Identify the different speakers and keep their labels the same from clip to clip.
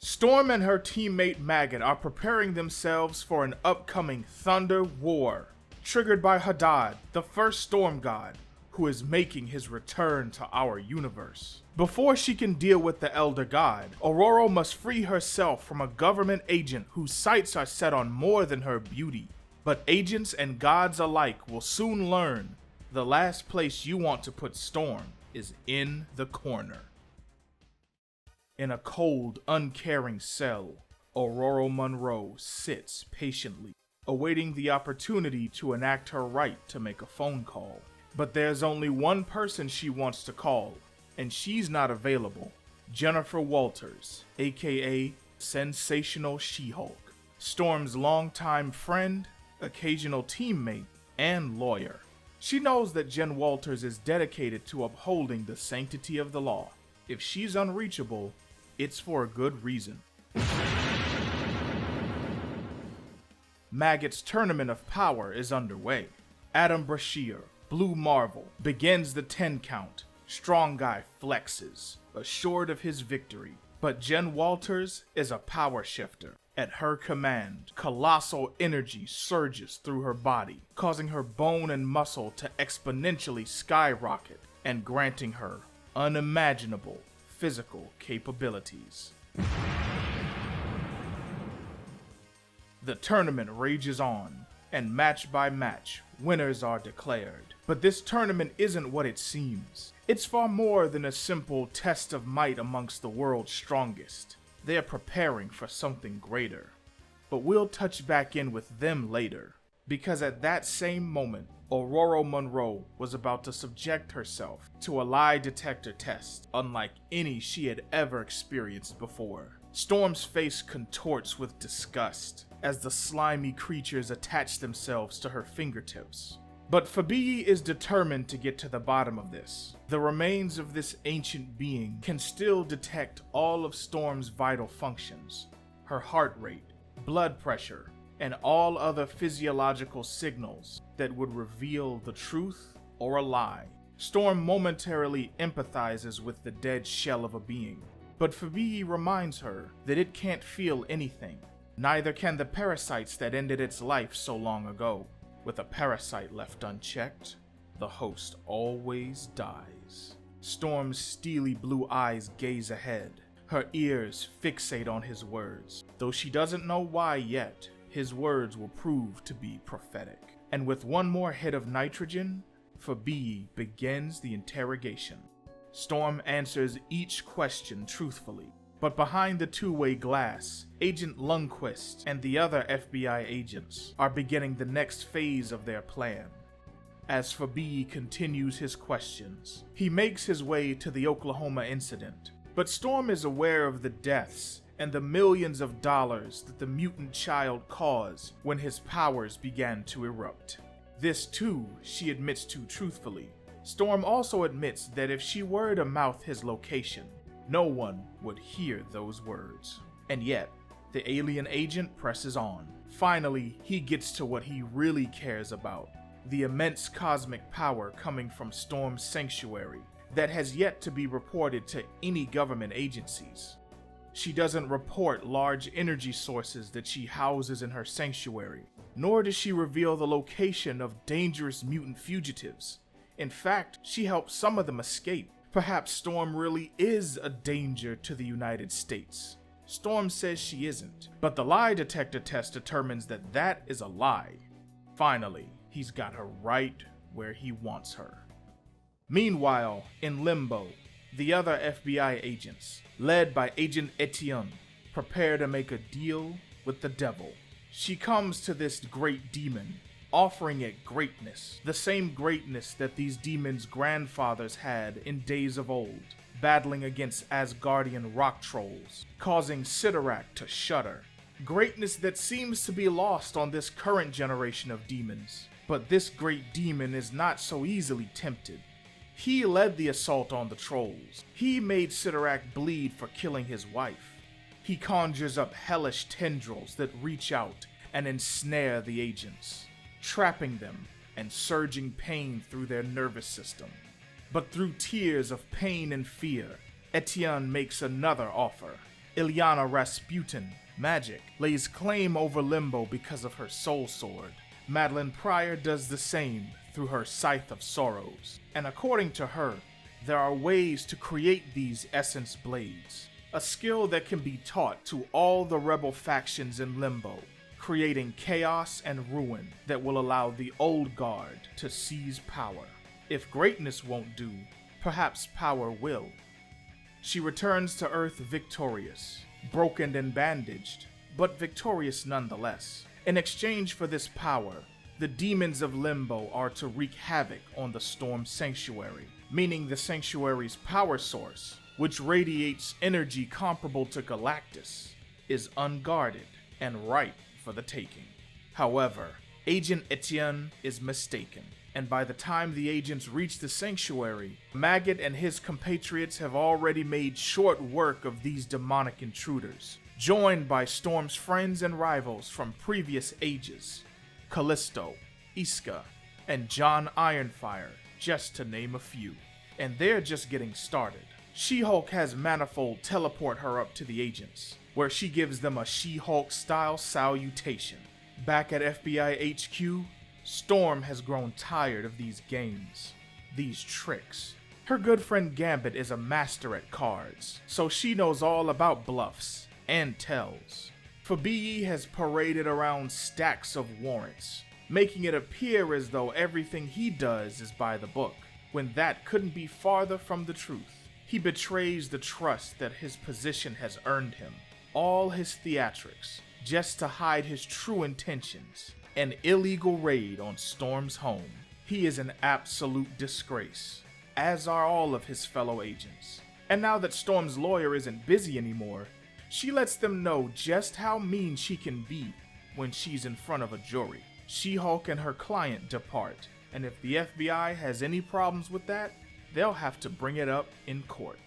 Speaker 1: Storm and her teammate Maggot are preparing themselves for an upcoming Thunder War, triggered by Hadad, the first storm god, who is making his return to our universe. Before she can deal with the Elder God, Aurora must free herself from a government agent whose sights are set on more than her beauty. But agents and gods alike will soon learn the last place you want to put Storm is in the corner. In a cold, uncaring cell, Aurora Monroe sits patiently, awaiting the opportunity to enact her right to make a phone call. But there's only one person she wants to call, and she's not available. Jennifer Walters, aka Sensational She-Hulk, Storm's longtime friend, occasional teammate, and lawyer. She knows that Jen Walters is dedicated to upholding the sanctity of the law. If she's unreachable, it's for a good reason. Maggot's Tournament of Power is underway. Adam Brashear, Blue Marvel, begins the 10 count. Strong Guy flexes, assured of his victory. But Jen Walters is a power shifter. At her command, colossal energy surges through her body, causing her bone and muscle to exponentially skyrocket and granting her unimaginable physical capabilities. The tournament rages on, and match by match, winners are declared. But this tournament isn't what it seems. It's far more than a simple test of might amongst the world's strongest. They are preparing for something greater. But we'll touch back in with them later, because at that same moment, Aurora Monroe was about to subject herself to a lie detector test unlike any she had ever experienced before. Storm's face contorts with disgust as the slimy creatures attach themselves to her fingertips. But Fabiyi is determined to get to the bottom of this. The remains of this ancient being can still detect all of Storm's vital functions, her heart rate, blood pressure, and all other physiological signals that would reveal the truth or a lie. Storm momentarily empathizes with the dead shell of a being, but Fabiyi reminds her that it can't feel anything. Neither can the parasites that ended its life so long ago. With a parasite left unchecked, the host always dies. Storm's steely blue eyes gaze ahead. Her ears fixate on his words. Though she doesn't know why yet, his words will prove to be prophetic. And with one more hit of nitrogen, Fabiyi begins the interrogation. Storm answers each question truthfully. But behind the two-way glass, Agent Lundquist and the other FBI agents are beginning the next phase of their plan. As Fabiyi continues his questions, he makes his way to the Oklahoma incident. But Storm is aware of the deaths and the millions of dollars that the mutant child caused when his powers began to erupt. This too, she admits to truthfully. Storm also admits that if she were to mouth his location, no one would hear those words. And yet, the alien agent presses on. Finally, he gets to what he really cares about, the immense cosmic power coming from Storm's sanctuary that has yet to be reported to any government agencies. She doesn't report large energy sources that she houses in her sanctuary, nor does she reveal the location of dangerous mutant fugitives. In fact, she helps some of them escape. Perhaps Storm really is a danger to the United States. Storm says she isn't, but the lie detector test determines that that is a lie. Finally, he's got her right where he wants her. Meanwhile, in Limbo, the other FBI agents, led by Agent Etienne, prepare to make a deal with the devil. She comes to this great demon, offering it greatness, the same greatness that these demons' grandfathers had in days of old, battling against Asgardian rock trolls, causing Sidorak to shudder. Greatness that seems to be lost on this current generation of demons. But this great demon is not so easily tempted. He led the assault on the trolls. He made Sidorak bleed for killing his wife. He conjures up hellish tendrils that reach out and ensnare the agents, trapping them and surging pain through their nervous system. But through tears of pain and fear, Etienne makes another offer. Ilyana Rasputin, Magic, lays claim over Limbo because of her soul sword. Madeline Pryor does the same through her Scythe of Sorrows. And according to her, there are ways to create these essence blades, a skill that can be taught to all the rebel factions in Limbo, creating chaos and ruin that will allow the old guard to seize power. If greatness won't do, perhaps power will. She returns to Earth victorious, broken and bandaged, but victorious nonetheless. In exchange for this power, the demons of Limbo are to wreak havoc on the Storm Sanctuary, meaning the Sanctuary's power source, which radiates energy comparable to Galactus, is unguarded and ripe for the taking. However, Agent Etienne is mistaken, and by the time the agents reach the Sanctuary, Maggot and his compatriots have already made short work of these demonic intruders, joined by Storm's friends and rivals from previous ages, Callisto, Iska, and John Ironfire, just to name a few. And they're just getting started. She-Hulk has Manifold teleport her up to the agents, where she gives them a She-Hulk style salutation. Back at FBI HQ, Storm has grown tired of these games, these tricks. Her good friend Gambit is a master at cards, so she knows all about bluffs and tells. Fabiyi has paraded around stacks of warrants, making it appear as though everything he does is by the book, when that couldn't be farther from the truth. He betrays the trust that his position has earned him, all his theatrics, just to hide his true intentions. An illegal raid on Storm's home. He is an absolute disgrace, as are all of his fellow agents. And now that Storm's lawyer isn't busy anymore, she lets them know just how mean she can be when she's in front of a jury. She-Hulk and her client depart, and if the FBI has any problems with that, they'll have to bring it up in court.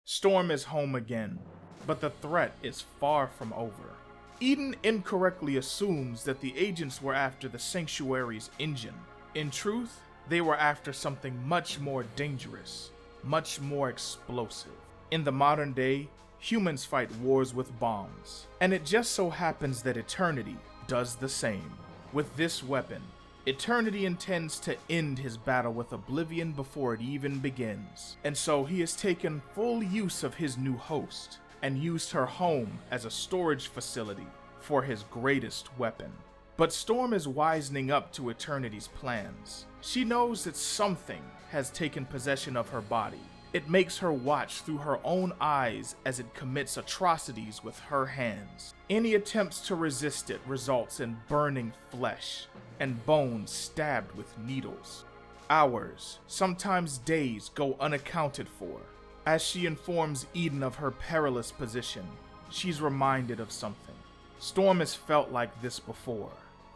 Speaker 1: Storm is home again, but the threat is far from over. Eden incorrectly assumes that the agents were after the Sanctuary's engine. In truth, they were after something much more dangerous, much more explosive. In the modern day, humans fight wars with bombs, and it just so happens that Eternity does the same. With this weapon, Eternity intends to end his battle with Oblivion before it even begins, and so he has taken full use of his new host, and used her home as a storage facility for his greatest weapon. But Storm is wisening up to Eternity's plans. She knows that something has taken possession of her body. It makes her watch through her own eyes as it commits atrocities with her hands. Any attempts to resist it results in burning flesh and bones stabbed with needles. Hours, sometimes days, go unaccounted for. As she informs Eden of her perilous position, she's reminded of something. Storm has felt like this before,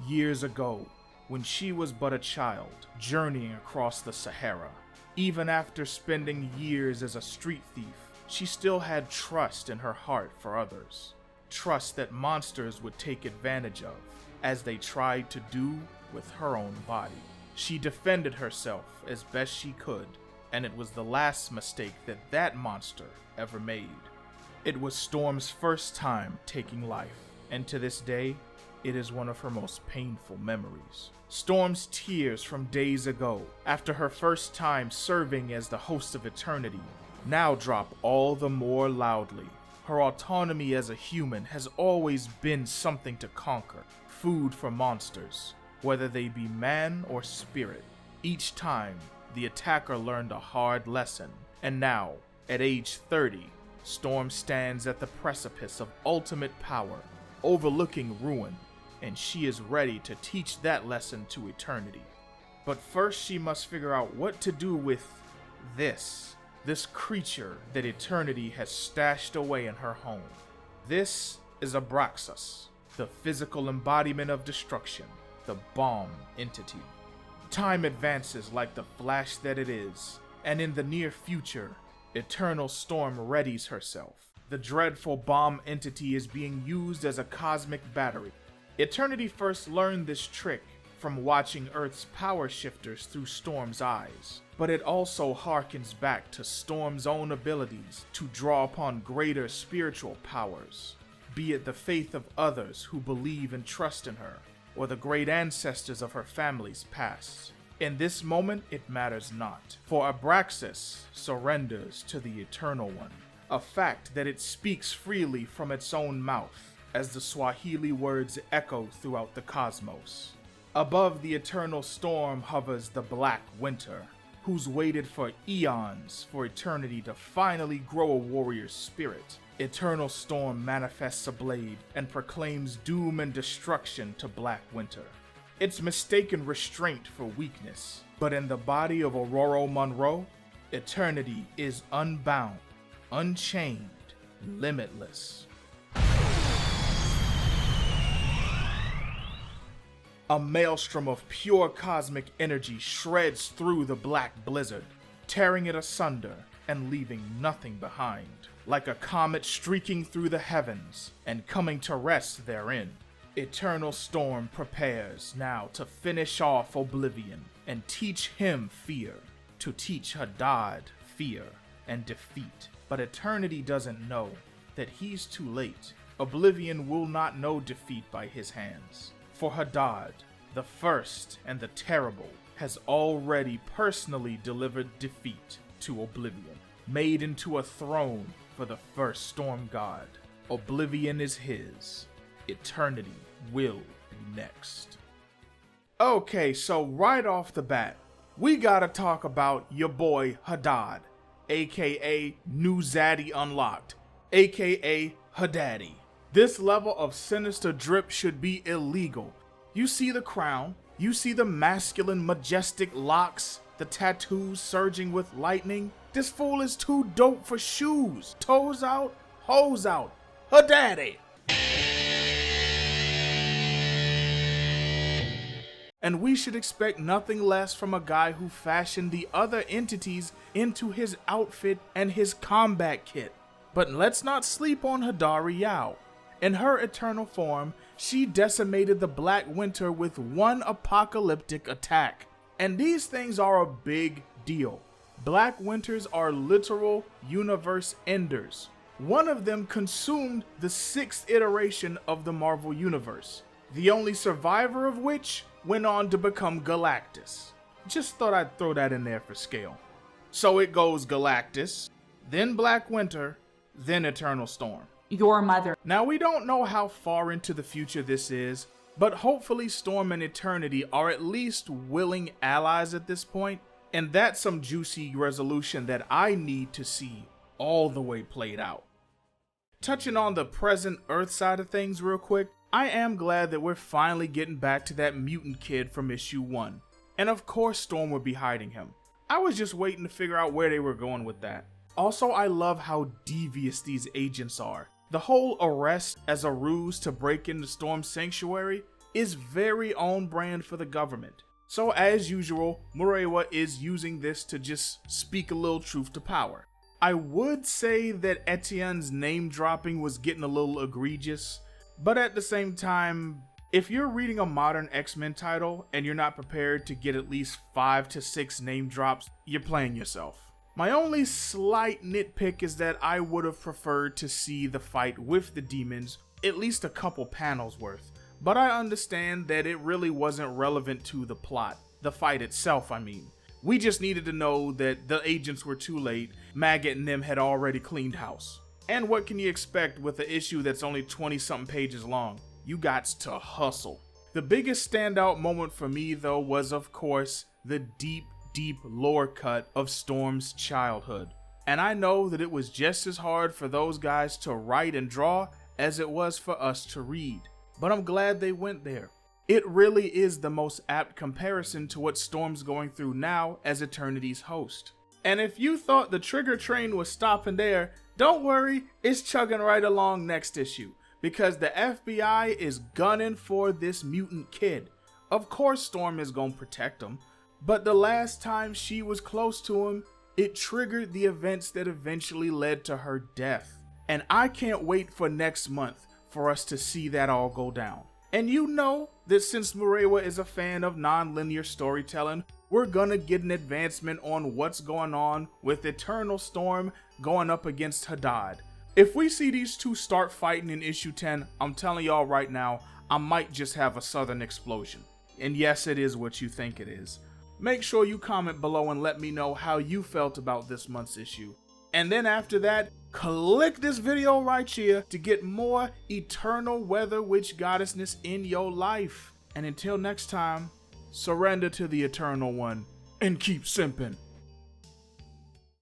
Speaker 1: years ago, when she was but a child, journeying across the Sahara. Even after spending years as a street thief, she still had trust in her heart for others. Trust that monsters would take advantage of, as they tried to do with her own body. She defended herself as best she could, and it was the last mistake that that monster ever made. It was Storm's first time taking life, and to this day, it is one of her most painful memories. Storm's tears from days ago, after her first time serving as the host of Eternity, now drop all the more loudly. Her autonomy as a human has always been something to conquer, food for monsters, whether they be man or spirit. Each time, the attacker learned a hard lesson, and now, at age 30, Storm stands at the precipice of ultimate power, overlooking ruin, and she is ready to teach that lesson to Eternity. But first she must figure out what to do with this creature that Eternity has stashed away in her home. This is Abraxas, the physical embodiment of destruction, the bomb entity. Time advances like the flash that it is, and in the near future, Eternal Storm readies herself. The dreadful bomb entity is being used as a cosmic battery. Eternity first learned this trick from watching Earth's power shifters through Storm's eyes, but it also harkens back to Storm's own abilities to draw upon greater spiritual powers, be it the faith of others who believe and trust in her, or the great ancestors of her family's past. In this moment, it matters not, for Abraxas surrenders to the Eternal One, a fact that it speaks freely from its own mouth, as the Swahili words echo throughout the cosmos. Above the eternal storm hovers the Black Winter, who's waited for eons for eternity to finally grow a warrior's spirit. Eternal Storm manifests a blade and proclaims doom and destruction to Black Winter. It's mistaken restraint for weakness, but in the body of Aurora Monroe, eternity is unbound, unchained, limitless. A maelstrom of pure cosmic energy shreds through the black blizzard, tearing it asunder and leaving nothing behind, like a comet streaking through the heavens and coming to rest therein. Eternal Storm prepares now to finish off Oblivion and teach him fear, to teach Hadad fear and defeat. But Eternity doesn't know that he's too late. Oblivion will not know defeat by his hands. For Hadad, the First and the Terrible, has already personally delivered defeat to Oblivion, made into a throne for the first Storm God. Oblivion is his. Eternity will be next. Okay, so right off the bat, we gotta talk about your boy Hadad, aka New Zaddy Unlocked, aka Hadaddy. This level of sinister drip should be illegal. You see the crown, you see the masculine majestic locks, the tattoos surging with lightning. This fool is too dope for shoes. Toes out, hose out. Hadaddy! And we should expect nothing less from a guy who fashioned the other entities into his outfit and his combat kit. But let's not sleep on Hadari Yao. In her eternal form, she decimated the Black Winter with one apocalyptic attack. And these things are a big deal. Black Winters are literal universe enders. One of them consumed the 6th iteration of the Marvel Universe, the only survivor of which went on to become Galactus. Just thought I'd throw that in there for scale. So it goes Galactus, then Black Winter, then Eternal Storm.
Speaker 2: Your mother.
Speaker 1: Now we don't know how far into the future this is, but hopefully Storm and Eternity are at least willing allies at this point, and that's some juicy resolution that I need to see all the way played out. Touching on the present Earth side of things real quick, I am glad that we're finally getting back to that mutant kid from issue 1. And of course Storm would be hiding him. I was just waiting to figure out where they were going with that. Also, I love how devious these agents are. The whole arrest as a ruse to break into Storm's sanctuary is very on brand for the government. So as usual, Murewa is using this to just speak a little truth to power. I would say that Etienne's name dropping was getting a little egregious, but at the same time, if you're reading a modern X-Men title and you're not prepared to get at least 5 to 6 name drops, you're playing yourself. My only slight nitpick is that I would have preferred to see the fight with the demons at least a couple panels worth, but I understand that it really wasn't relevant to the plot, the fight itself I mean. We just needed to know that the agents were too late, Maggot and them had already cleaned house. And what can you expect with an issue that's only 20-something pages long? You gots to hustle. The biggest standout moment for me though was of course the deep lore cut of Storm's childhood. And I know that it was just as hard for those guys to write and draw as it was for us to read. But I'm glad they went there. It really is the most apt comparison to what Storm's going through now as Eternity's host. And if you thought the Trigger train was stopping there, don't worry, it's chugging right along next issue, because the FBI is gunning for this mutant kid. Of course Storm is gonna protect him, but the last time she was close to him, it triggered the events that eventually led to her death. And I can't wait for next month for us to see that all go down. And you know that since Murewa is a fan of non-linear storytelling, we're gonna get an advancement on what's going on with Eternal Storm going up against Hadad. If we see these two start fighting in issue 10, I'm telling y'all right now, I might just have a southern explosion. And yes, it is what you think it is. Make sure you comment below and let me know how you felt about this month's issue. And then after that, click this video right here to get more Eternal Weather Witch Goddessness in your life. And until next time, surrender to the Eternal One and keep simping.